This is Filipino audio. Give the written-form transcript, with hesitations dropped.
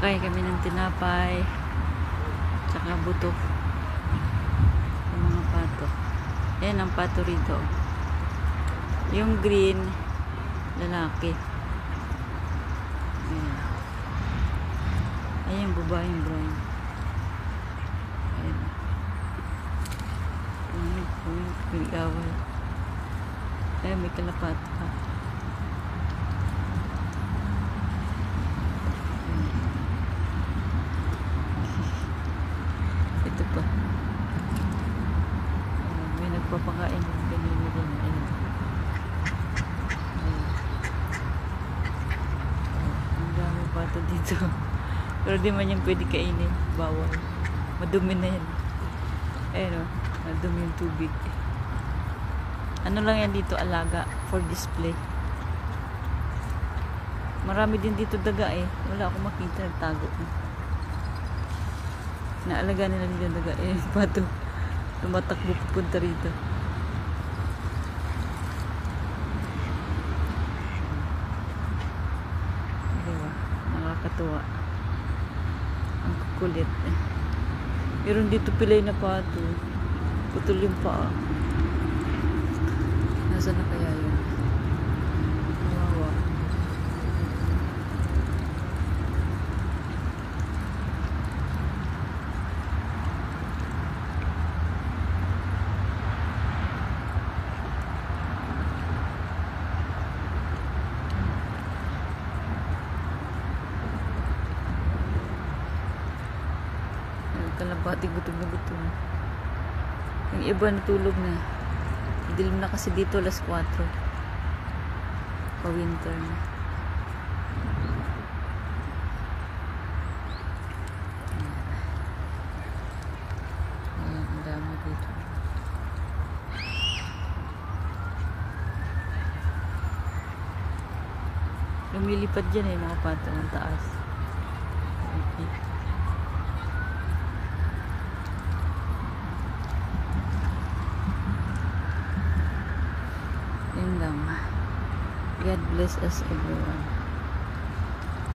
Pakain kami ng tinapay tsaka buto yung mga pato. Ayan ang pato rito. Yung green lalaki. Ayan. Ayan yung babaeng brown. Ayan. Pinigawal. Ayan, may kalapat pa. Ito pa. May nagpapakain ng kanina din. Ayan. Ang dami pato dito. Pero di man yung pwede kainin. Bawal. Madumi na yan. Ayan o. Madumi yung tubig. Ano lang yan dito, alaga. For display. Marami din dito daga eh. Wala akong makita. Nagtago. Naalaga nila dito daga. Eh, pato. Tumatakbo pupunta rito. Diba? Nakakatuwa. Ang kukulit eh. Meron dito pilay na pato. Putol yung paa. Nasaan na kaya yun? Kawawa. Kalapati gutom na gutom. Yung iba natulog na. Dilim na kasi dito alas 4. Pa-winter na. Ayan, ang dami dito. Lumilipad dyan eh, mga pato ng taas. Okay. Yun lang. God bless us everyone.